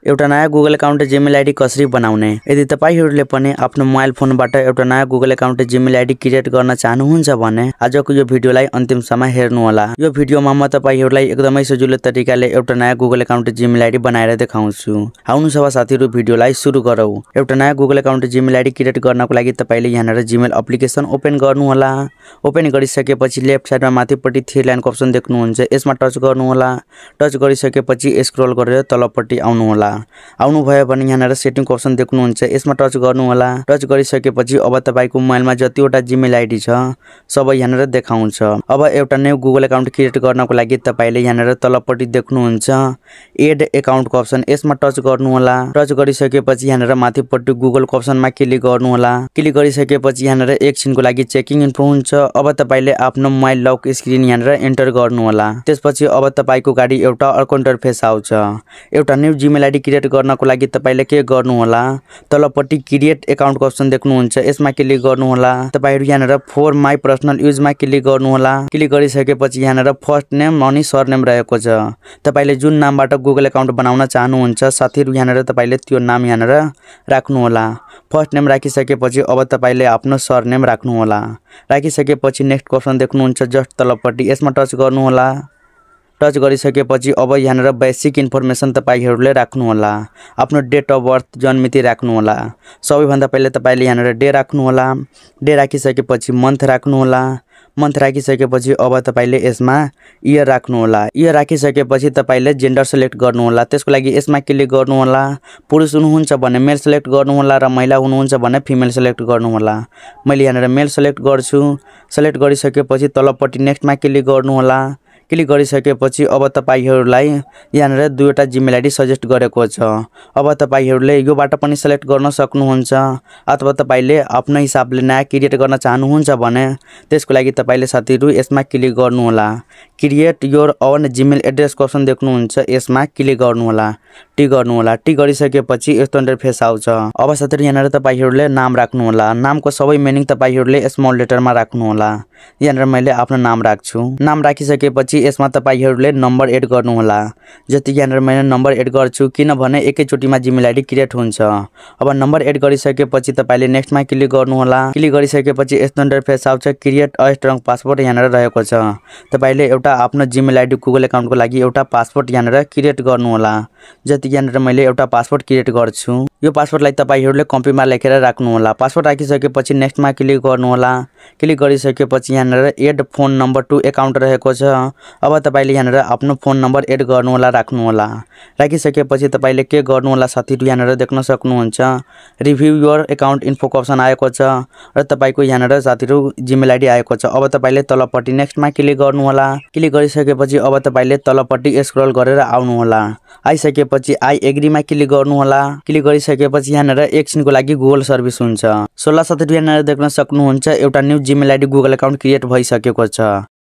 एउटा नयाँ Google account Gmail ID कसरी बनाउने। यदि तपाईहरुले पनि आफ्नो मोबाइल फोनबाट एउटा नयाँ Google account Gmail ID create गर्न चाहनुहुन्छ भने आजको यो भिडियोलाई अन्तिमसम्म हेर्नु होला। यो भिडियोमा म तपाईहरुलाई एकदमै सजिलो तरिकाले एउटा नयाँ गुगल अकाउन्ट जीमेल आईडी बनाएर देखाउँछु। आउनुस् अब साथीहरु भिडियोलाई सुरु गरौँ। एउटा नयाँ Google account Gmail ID create गर्नको लागि तपाईले यहाँनेर जीमेल एप्लिकेसन ओपन गर्नु होला। ओपन गरिसकेपछि लेफ्ट साइडमा माथिपट्टि थ्री लाइनको अप्सन देख्नुहुन्छ, यसमा टच गर्नु होला। टच गरिसकेपछि स्क्रल गरेर तलपट्टि आउनु होला। आउनु भयो भने यहाँनेर सेटिङको अप्सन देख्नुहुन्छ, यसमा टच गर्नु होला। टच गरिसकेपछि अब तपाईको मोबाइलमा जतिवटा जीमेल आईडी छ सबै यहाँनेर देखाउँछ। अब एउटा न्यू गुगल अकाउन्ट क्रिएट गर्नको लागि तपाईले यहाँनेर तलपट्टि देख्नुहुन्छ एड अकाउन्टको अप्सन, यसमा टच गर्नु होला। टच गरिसकेपछि यहाँनेर माथिपट्टि गुगलको अप्सनमा क्लिक गर्नु होला। क्लिक गरिसकेपछि यहाँनेर एकछिनको लागि चेकिङ इन्फो हुन्छ। अब तपाईले आफ्नो मोबाइल लक स्क्रिन यहाँनेर एन्टर गर्नु होला। त्यसपछि अब तपाईको गाडी एउटा अर्को इन्टरफेस आउँछ। एउटा न्यू जीमेल आईडी क्रिएट गर्नको लागि तपाईले के गर्नु होला, तलपट्टि क्रिएट अकाउन्टको अप्सन देख्नुहुन्छ, यसमा क्लिक गर्नु होला। तपाईहरु यहाँनेर फर माई पर्सनल युजमा क्लिक गर्नु होला। क्लिक गरिसकेपछि यहाँनेर फर्स्ट नेम अनि सरनेम रहेको छ। तपाईले जुन नामबाट गुगल अकाउन्ट बनाउन चाहनुहुन्छ साथीहरु यहाँनेर तपाईले त्यो नाम यहाँनेर राख्नु होला। फर्स्ट नेम राखिसकेपछि अब तपाईले आफ्नो सरनेम राख्नु होला। राखिसकेपछि नेक्स्ट अप्सन देख्नुहुन्छ जस्ट तलपट्टि, यसमा टच गर्नु होला। टच गरिसकेपछि अब यहाँनेर बेसिक इन्फर्मेसन तपाईहरुले राख्नु होला। आफ्नो डेट अफ बर्थ जन्ममिति राख्नु होला। सबैभन्दा पहिले तपाईले यहाँनेर डे राख्नु होला। डे राखिसकेपछि मन्थ राख्नु होला। मन्थ राखिसकेपछि अब तपाईले यसमा इयर राख्नु होला। इयर राखिसकेपछि तपाईले जेन्डर सिलेक्ट गर्नु होला। त्यसको लागि यसमा क्लिक गर्नु होला। पुरुष हुनुहुन्छ भने मेल सिलेक्ट गर्नु होला र महिला हुनुहुन्छ भने फिमेल सिलेक्ट गर्नु होला। मैले यहाँनेर मेल सिलेक्ट गर्छु। सिलेक्ट गरिसकेपछि तलपट्टि नेक्स्टमा क्लिक गर्नु होला। क्लिक गरिसकेपछि अब तपाईहरुलाई यहाँनेर दुईवटा जीमेल आईडी सजेस्ट गरेको छ। अब तपाईहरुले योबाट पनि सिलेक्ट गर्न सक्नुहुन्छ अथवा तपाईले आफ्नो हिसाबले नयाँ क्रिएट गर्न चाहनुहुन्छ भने त्यसको लागि तपाईले साथीहरु यसमा क्लिक गर्नु होला। क्रिएट योर ओन जीमेल एड्रेसको अप्सन देख्नुहुन्छ, यसमा क्लिक गर्नु होला। टिक गर्नु होला। टिक गरिसकेपछि यस्तो इन्टरफेस आउँछ। अब साथीहरु यहाँनेर तपाईहरुले नाम राख्नु होला। नामको सबै मिनिङ तपाईहरुले स्मल लेटरमा राख्नु होला। यहाँनेर मैले आफ्नो नाम राख्छु। नाम राखिसकेपछि यसमा तपाईहरुले नम्बर एड गर्नु होला। जति यहाँनेर मैले नम्बर एड गर्छु किनभने एकैचोटीमा जीमेल आईडी क्रिएट हुन्छ। अब नम्बर एड गरिसकेपछि तपाईले नेक्स्टमा क्लिक गर्नु होला। क्लिक गरिसकेपछि यस्तो इन्टरफेस आउँछ, क्रिएट अ स्ट्रङ पासवर्ड यहाँनेर रहेको छ। तपाईले एउटा आफ्नो जीमेल आईडी गुगल अकाउन्टको लागि एउटा पासवर्ड यहाँनेर क्रिएट गर्नु होला। जति यहाँनेर मैले एउटा पासवर्ड क्रिएट गर्छु। यो पासवर्डलाई तपाईहरुले कम्पीमा लेखेर राख्नु होला। पासवर्ड राखिसकेपछि नेक्स्टमा क्लिक गर्नु होला। क्लिक गरिसकेपछि यहाँनेर add phone number to account रहेको छ। अब तपाईले यहाँनेर आफ्नो फोन नम्बर एड गर्नु होला, राख्नु होला। राखिसकेपछि तपाईले के गर्नु होला साथीहरु यहाँनेर देख्न सक्नुहुन्छ रिभ्यू योर अकाउन्ट इन्फोको अप्सन आएको छ र तपाईको यहाँनेर साथीहरु जीमेल आईडी आएको छ। अब तपाईले तलपट्टि नेक्स्टमा क्लिक गर्नु होला। क्लिक गरिसकेपछि अब तपाईले तलपट्टि स्क्रल गरेर आउनु होला। आइसकेपछि आई एग्रीमा क्लिक गर्नु होला। क्लिक गरिसकेपछि यहाँनेर एकछिनको लागि गुगल सर्भिस हुन्छ। 16 साथीहरु यहाँनेर देख्न सक्नुहुन्छ एउटा new Gmail ID Google account create भइसकेको छ।